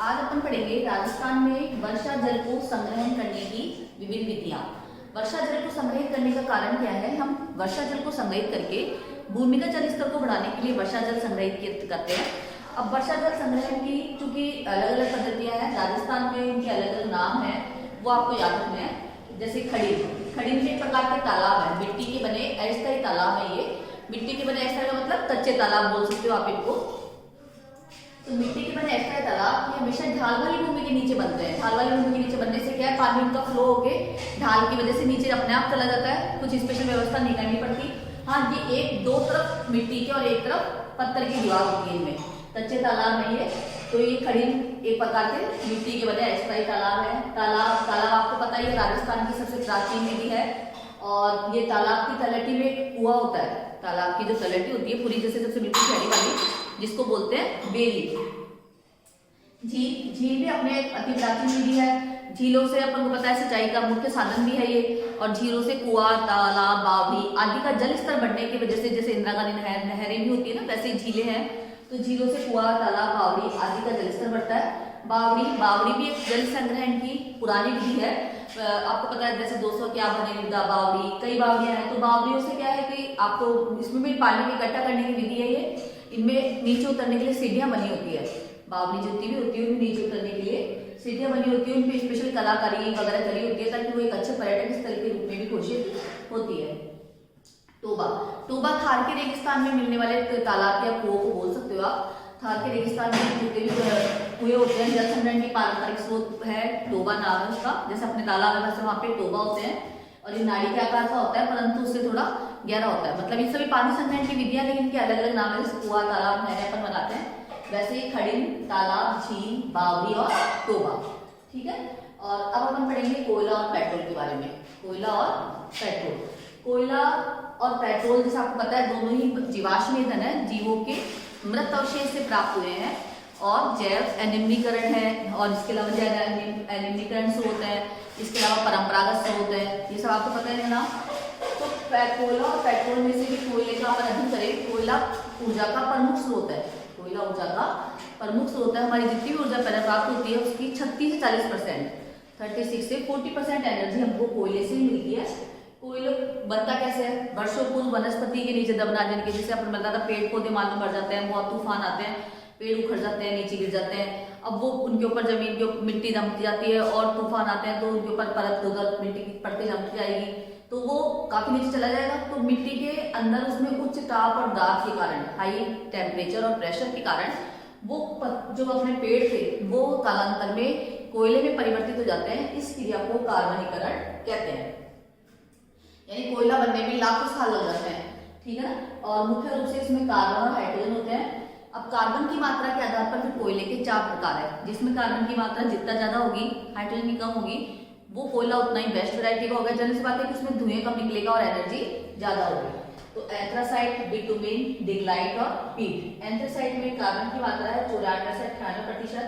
आज अपन पढ़ेंगे राजस्थान में वर्षा जल को संग्रहण करने की विभिन्न विधियां। वर्षा जल को संग्रहित करने का कारण क्या है? हम वर्षा जल को संग्रहित करके भूमिगत जल स्तर को बढ़ाने के लिए वर्षा जल संग्रहित करते हैं। अब वर्षा जल संग्रहण की चूंकि अलग अलग पद्धतियां हैं, राजस्थान में इनके अलग अलग नाम है, वो आपको याद रखने हैं। जैसे खड़ीन एक प्रकार के तालाब है, मिट्टी के बने अस्थायी तालाब है। ये मिट्टी के बने अस्थायी का मतलब कच्चे तालाब बोल सकते हो आप इनको। तो मिट्टी के बने अस्थायी तालाब ये हमेशा ढाल वाली भूमि के नीचे बनते हैं। ढाल वाली भूमि के नीचे बनने से क्या है, पानी उनका फ्लो होके ढाल की वजह से नीचे अपने आप चला जाता है, कुछ स्पेशल व्यवस्था नहीं करनी पड़ती। हाँ, ये एक दो तरफ मिट्टी के और एक तरफ पत्थर की दीवार होती है इनमें, कच्चे तालाब नहीं है। तो ये खड़ीन एक प्रकार के मिट्टी के बने अस्थायी तालाब है। तालाब आपको पता ही है, राजस्थान की सबसे प्राचीन विधि है। और ये तालाब की तलहटी में एक कुआं होता है। तालाब की जो तलहटी होती है पूरी जैसे सबसे बिल्कुल चढ़ी वाली, जिसको बोलते हैं बेली। झील भी अपने अति प्राचीन विधि है। झीलों से अपन को पता है सिंचाई का मुख्य साधन भी है ये। और झीलों से कुआं, तालाब, बावड़ी आदि का जल स्तर बढ़ने की वजह से, जैसे इंदिरा गांधी नहरें भी होती है ना, वैसे झीलें हैं। तो झीलों से कुआं, तालाब, बावड़ी आदि का जल स्तर बढ़ता है। बावड़ी भी एक जल संग्रहण की पुरानी विधि है। आपको पता है जैसे 200 क्या बने मृदा बावड़ी, कई बावड़ियां हैं। तो बावड़ियों से क्या है कि आपको इसमें भी पानी को इकट्ठा करने की विधि है ये। इनमें नीचे उतरने के लिए सीढ़ियां बनी होती है। बावड़ी जितनी भी होती है उनमें नीचे उतरने के लिए सीढ़ियां बनी होती है। उनपे स्पेशल कलाकारी वगैरह करी होती है ताकि वो एक अच्छे पर्यटन स्थल के रूप में भी घोषित होती है। टोबा थार के रेगिस्तान में मिलने वाले तालाब या कुओं को बोल सकते हो आप। थार के रेगिस्तान में जितने भी कुएं होते हैं, जल संग्रहण की पारंपरिक स्रोत है, टोबा नाम है उसका। जैसे अपने तालाब है वैसे वहाँ पे टोबा होते हैं। और ये नाड़ी के आकार का होता है, परंतु उससे थोड़ा गहरा होता है। मतलब ये सभी पानी संग्रहण की विधियां, लेकिन इनके अलग अलग नाम है। जैसे कुआं, तालाब, नहरें अपन बनाते हैं, वैसे ही खड़ीन, तालाब, झील, बावड़ी और टोबा। ठीक है। और अब अपन पढ़ेंगे कोयला और पेट्रोल के बारे में। कोयला और पेट्रोल जैसे आपको पता है दोनों ही जीवाश्म ईंधन है, जीवों के मृत अवशेष से प्राप्त हुए हैं और जैव अनिम्नीकरण है। और इसके अलावा जैव अनिम्नीकरण स्रोत है, इसके अलावा परंपरागत स्रोत है, ये सब आपको पता है ना। तो कोयला और पेट्रोल में से भी कोयले का अपन अध्ययन करें। कोयला ऊर्जा का प्रमुख स्रोत है। कोयला ऊर्जा का प्रमुख स्रोत है। हमारी जितनी भी ऊर्जा प्राप्त होती है उसकी 36 से 40%, 36 से 40% एनर्जी हमको कोयले से मिलती है। कोयला बनता कैसे है? वर्षों पूर्व वनस्पति के नीचे दबना, जिनके जैसे अपन बताया था पेड़ पौधे मालूम पड़ जाते हैं, बहुत तूफान आते हैं, पेड़ उखड़ जाते हैं, नीचे गिर जाते हैं। अब वो उनके ऊपर जमीन के मिट्टी जमती जाती है और तूफान आते हैं तो उनके ऊपर परत उधर मिट्टी की पड़ती जमती जाएगी, तो वो काफी नीचे चला जाएगा। तो मिट्टी के अंदर उसमें उच्च ताप और दाब के कारण, हाई टेम्परेचर और प्रेशर के कारण वो जो अपने पेड़ थे वो कालांतर में कोयले में परिवर्तित हो जाते हैं। इस क्रिया को कार्बनीकरण कहते हैं। यानी कोयला बनने में लाखों साल लग जाते हैं। ठीक है ना। और मुख्य रूप से इसमें कार्बन और हाइड्रोजन होते हैं। अब कार्बन की मात्रा के आधार पर फिर कोयले के 4 प्रकार है, जिसमें कार्बन की मात्रा जितना ज्यादा होगी, हाइड्रोजन की कम होगी, वो कोयला उतना ही बेस्ट वैरायटी का होगा। जनरल सी बात है कि उसमें धुएं कम निकलेगा और एनर्जी ज्यादा होगी। तो एंथ्रासाइट, बिटुमेन, डिगलाइट और पीट। एंथ्रासाइट में कार्बन की मात्रा है 94 से 98%,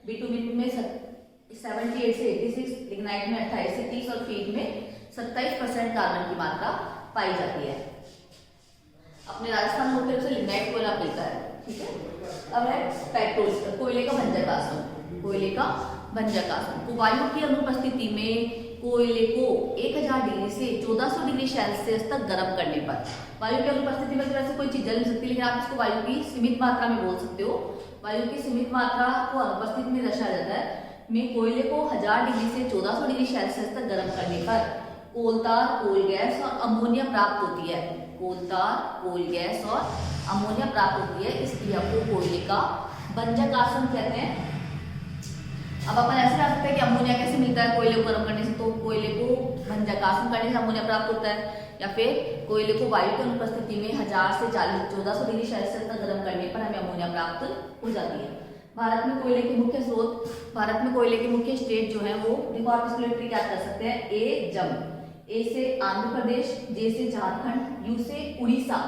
बिटुमेन में 78 से 86, लिग्नाइट में 28 से 30 और पीट में 27% कार्बन की मात्रा पाई जाती है। अपने राजस्थान में मुख्य रूप से लिग्नाइट कोयला मिलता है। ठीक है। अब है पेट्रोल, कोयले का भंजक आसन। कोयले का भंजक आसन तो वायु की अनुपस्थिति में कोयले को 1000 डिग्री से 1400 डिग्री सेल्सियस तक गर्म करने पर, वायु की अनुपस्थिति में तो वैसे कोई चीज जल नहीं सकती, लेकिन आप इसको वायु की सीमित मात्रा में बोल सकते हो। वायु की सीमित मात्रा को अनुपस्थित में दर्शाया जाता है। में कोयले को 1000 डिग्री से 1400 डिग्री सेल्सियस तक गर्म करने पर कोलतार, कोल गैस और अमोनिया प्राप्त होती है। कोलतार, कोल गैस और अमोनिया प्राप्त होती है। इस क्रिया को कोयले का भंजक आसन कहते हैं। अब अपन ऐसे कह सकते हैं कि अमोनिया कैसे मिलता है कोयले को गर्म करने से, तो कोयले को भंजक आसन करने से अमोनिया प्राप्त होता है। या फिर कोयले को वायु की अनुपस्थिति में 1000 से 1400 डिग्री सेल्सियस तक गर्म करने पर हमें अमोनिया प्राप्त हो जाती है। भारत में कोयले के मुख्य स्रोत, भारत में कोयले के मुख्य स्टेट जो है वो देखो, आप इसको इलेक्ट्रिक याद कर सकते हैं। ए से आंध्र प्रदेश, जे से झारखंड, यू से उड़ीसा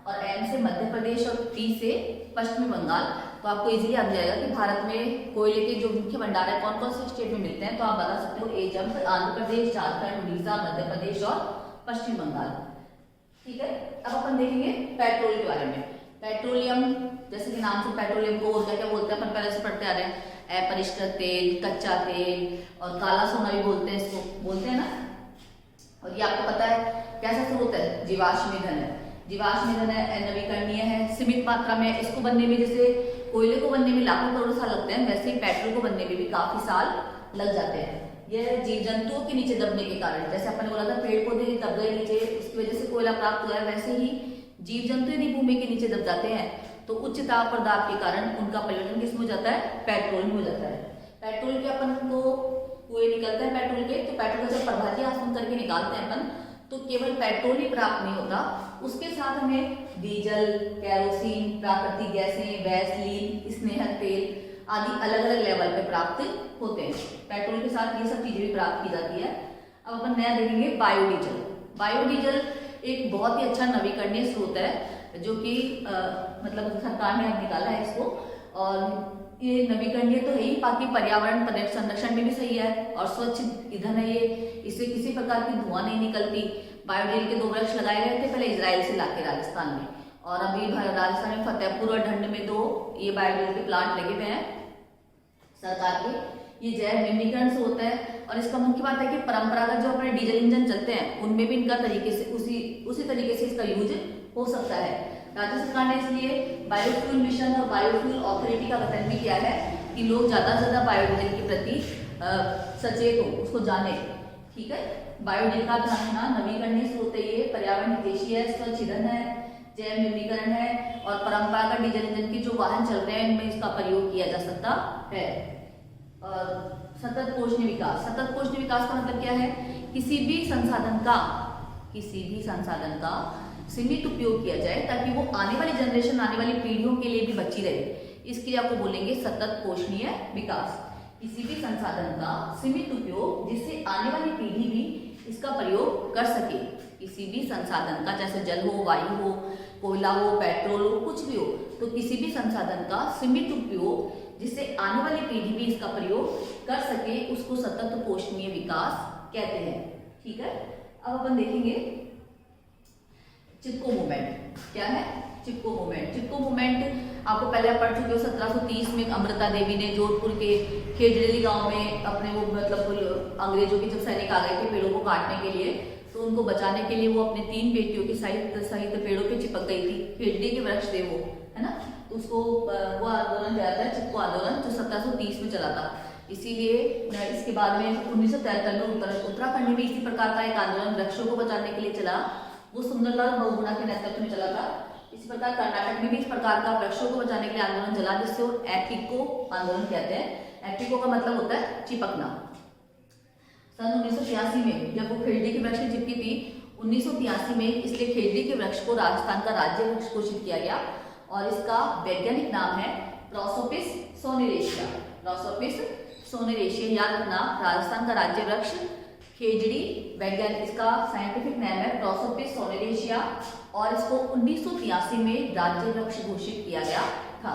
और एम से मध्य प्रदेश और टी से पश्चिमी बंगाल। तो आपको इजीली याद जाएगा कि भारत में कोयले के जो मुख्य भंडार है कौन कौन से स्टेट में मिलते हैं। तो आप बता सकते हो एजम, आंध्र प्रदेश, झारखंड, उड़ीसा, मध्य प्रदेश और पश्चिम बंगाल। ठीक है। अब अपन देखेंगे पेट्रोल के बारे में। पेट्रोलियम, जैसे कि नाम से पेट्रोलियम को ऊर्जा क्या बोलते हैं, अपन पहले से पढ़ते आ रहे हैं। अपरिष्कृत तेल, कच्चा तेल और काला सोना भी बोलते हैं, इसको बोलते हैं ना। और ये आपको पता है कैसा स्रोत है, जीवाश्म ईंधन है। जीवाश्म ईंधन है, नवीकरणीय है, सीमित मात्रा में। इसको बनने में, जैसे कोयले को बनने में लाखों करोड़ साल लगते हैं, वैसे ही पेट्रोल को बनने में भी काफी साल लग जाते हैं। यह जीव जंतुओं के नीचे दबने के कारण, जैसे अपन ने बोला था पेड़ पौधे दब गए नीचे, उसकी वजह से कोयला प्राप्त हुआ है, वैसे ही जीव जंतु यदि भूमि के नीचे दब जाते हैं तो उच्च ताप और दाब के कारण उनका परिवर्तन किसमें हो जाता है, पेट्रोल में हो जाता है। पेट्रोल के अपन को कुएं निकलते हैं पेट्रोल के, तो पेट्रोल का जब प्रभाजी आसवन करके निकालते हैं अपन, तो केवल पेट्रोल ही प्राप्त नहीं होता, उसके साथ हमें डीजल, केरोसिन, प्राकृतिक गैसें, वैसलीन, स्नेहक तेल आदि अलग अलग लेवल पे प्राप्त होते हैं। पेट्रोल के साथ ये सब चीजें भी प्राप्त की जाती है। अब अपन नया देखेंगे बायोडीजल। बायोडीजल एक बहुत ही अच्छा नवीकरणीय स्रोत है, जो कि मतलब सरकार ने अब निकाला है इसको, और ये नवीकरणीय तो है ही, बाकी पर्यावरण संरक्षण में भी सही है और स्वच्छ ईंधन है ये। इससे किसी प्रकार की धुआं नहीं निकलती। बायोडीजल के 2 वृक्ष लगाए गए थे पहले इजराइल से लाके राजस्थान में, और अभी राजस्थान में फतेहपुर और ढंड में 2 ये बायोडीजल के प्लांट लगे हुए हैं सरकार के। ये जैव निम्नीकरण से होता है, और इसका मुख्य बात है कि परंपरागत जो अपने डीजल इंजन चलते हैं उनमें भी इनका तरीके से उसी तरीके से इसका यूज हो सकता है। राज्य सरकार ने इसलिए बायोफ्यूल मिशन और बायोफ्यूल ऑथोरिटी का गठन भी किया है कि लोग ज्यादा से ज्यादा बायोडीजल के प्रति सचेत हो, उसको जाने। ठीक है, बायोडीजल का ध्यान रखना, नवीकरणीय स्रोत है ये, पर्यावरण हितैषी है, स्वच्छ ईंधन है, जैव निम्नीकरण है, और परंपरागत डीजल इंजन के जो वाहन चल रहे हैं इनमें इसका प्रयोग किया जा सकता है। और सतत पोषणीय विकास। सतत पोषणीय विकास का मतलब क्या है, किसी भी संसाधन का सीमित उपयोग किया जाए ताकि वो आने वाली जनरेशन, आने वाली पीढ़ियों के लिए भी बची रहे। इस क्रिया को बोलेंगे सतत पोषणीय विकास। किसी भी संसाधन का सीमित उपयोग जिससे आने वाली पीढ़ी भी इसका प्रयोग कर सके। किसी भी संसाधन का, जैसे जल हो, वायु हो, कोयला हो, पेट्रोल हो, कुछ भी हो, तो किसी भी संसाधन का सीमित उपयोग जिससे आने वाली पीढ़ी भी इसका प्रयोग कर सके, उसको सतत पोषणीय विकास कहते हैं। ठीक है, अब अपन देखेंगे चिपको मूवमेंट। क्या है चिपको मूवमेंट? चिपको मूवमेंट आपको पहले आप पढ़ चुके हो। 1730 में अमृता देवी ने जोधपुर के खेजड़ेली गांव में अपने वो मतलब अंग्रेजों के जब सैनिक आ गए थे पेड़ों को काटने के लिए, तो उनको बचाने के लिए वो अपने 3 बेटियों की सहित पेड़ों पे चिपक गई थी। खेजड़ी के वृक्ष थे वो, है ना, तो उसको वो आंदोलन कहता है चिपको आंदोलन, जो 1730 में चला था। इसीलिए इसके बाद में 1973 में उत्तराखंड में इसी प्रकार का एक आंदोलन वृक्षों को बचाने के लिए चला, वो सुंदरलाल बहुगुणा के नेतृत्व में चला था। इसी प्रकार कर्नाटक में भी इस प्रकार का वृक्षों को बचाने के लिए आंदोलन चला, जिससे वो एपिको आंदोलन कहते हैं। एपिको का मतलब होता है चिपकना। सन 1983 में जब वो खेजड़ी के वृक्ष में चिपकी थी, 1983 में इसलिए खेजड़ी के वृक्ष को राजस्थान का राज्य वृक्ष घोषित किया गया, और इसका वैज्ञानिक नाम है प्रोसोपिस सोनेरेशिया। प्रोसोपिस सोनेरेशिया, याद रखना, राजस्थान का राज्य वृक्ष खेजड़ी, वैज्ञानिक इसका साइंटिफिक नाम है प्रोसोपिस सोनेरेशिया, और इसको 1983 में राज्य वृक्ष घोषित किया गया था।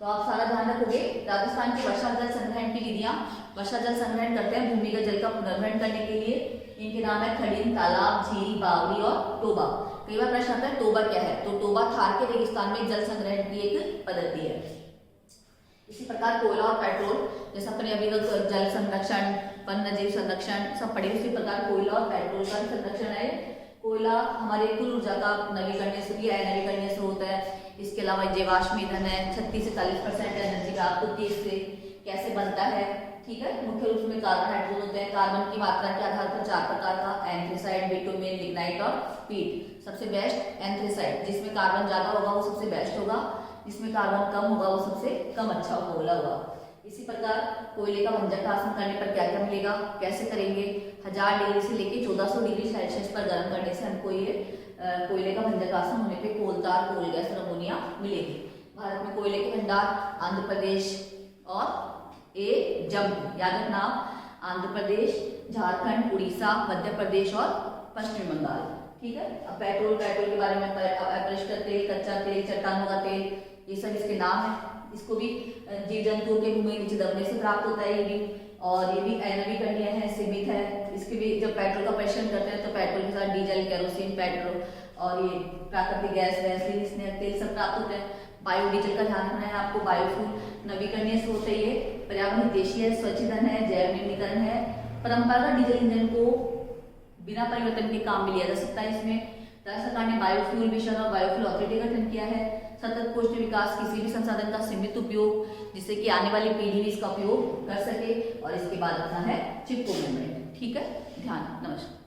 तो आप सारा ध्यान रखोगे। राजस्थान के वर्षा जल संग्रहण की विधियां, वर्षा जल संग्रहण करते हैं भूमिगत जल का पुनर्भरण करने के लिए। इनके नाम है खड़ीन, तालाब, झील, बावड़ी और टोबा। कई बार प्रश्न आता है टोबा क्या है, तो टोबा थार के रेगिस्तान में जल संग्रहण की एक पद्धति है। इसी प्रकार कोयला और पेट्रोल, जैसे अपने अभी तक जल संरक्षण, वन्यजीव संरक्षण सब पढ़े, उसी प्रकार कोयला और पेट्रोल का संरक्षण है। कोयला हमारे कुल ऊर्जा का नवीकरणीय स्रोत है। इसके अलावा जीवाश्म ईंधन है, 36 से 40% एनर्जी प्राप्त होती है इससे। कैसे बनता है, ठीक है, मुख्य रूप में कार्बोहाइड्रेट होते हैं। कार्बन की मात्रा के आधार पर 4 प्रकार का, एंथ्रेसाइड, बिटुमेन, लिग्नाइट और पीट। सबसे बेस्ट एंथ्रेसाइड, जिसमें कार्बन ज्यादा होगा वो सबसे बेस्ट होगा, जिसमें कार्बन कम होगा वो सबसे कम अच्छा होगा। इसी प्रकार कोयले का भंजक आसन करने पर क्या क्या मिलेगा, कैसे करेंगे? 1000 डिग्री से लेके 1400 डिग्री सेल्सियस पर गर्म करने से हमको ये कोयले का भंजक आसन होने पे कोलतार, कोल गैस और अमोनिया मिलेगी। भारत में कोयले के भंडार आंध्र प्रदेश और जम्मू, याद रखना, आंध्र प्रदेश, झारखंड, उड़ीसा, मध्य प्रदेश और पश्चिम बंगाल। ठीक है, अब पेट्रोल के बारे में, अपरिष्कृत तेल, कच्चा तेल, चट्टानों का तेल, ये सब इसके नाम है। इसको भी जीव जंतुओं के भूमि नीचे दबने से प्राप्त होता है ये भी, और ये भी अनवीकरणीय है, सीमित है। इसके भी जब पेट्रोल का परीक्षण करते हैं तो पेट्रोल के साथ डीजल, केरोसिन, पेट्रोल और ये प्राकृतिक गैस, वैसलीन, स्नेहक तेल सब प्राप्त होते हैं। बायोडीजल का ध्यान रखना है आपको। बायोफ्यूल नवीकरणीय स्रोत है, ये पर्यावरण हितैषी है, स्वच्छ ईंधन है, जैव निम्नीकरण है। परंपरागत डीजल ईंधन को बिना परिवर्तन के काम में लिया जा सकता है। इसमें राज्य सरकार ने बायोफ्यूल मिशन और बायोफ्यूल अथॉरिटी का गठन किया है। सतत पोषण विकास, किसी भी संसाधन का सीमित उपयोग जिससे कि आने वाली पीढ़ी भी इसका उपयोग कर सके। और इसके बाद अपना है चिपको मेम्ब्रेन। ठीक है, ध्यान, नमस्कार।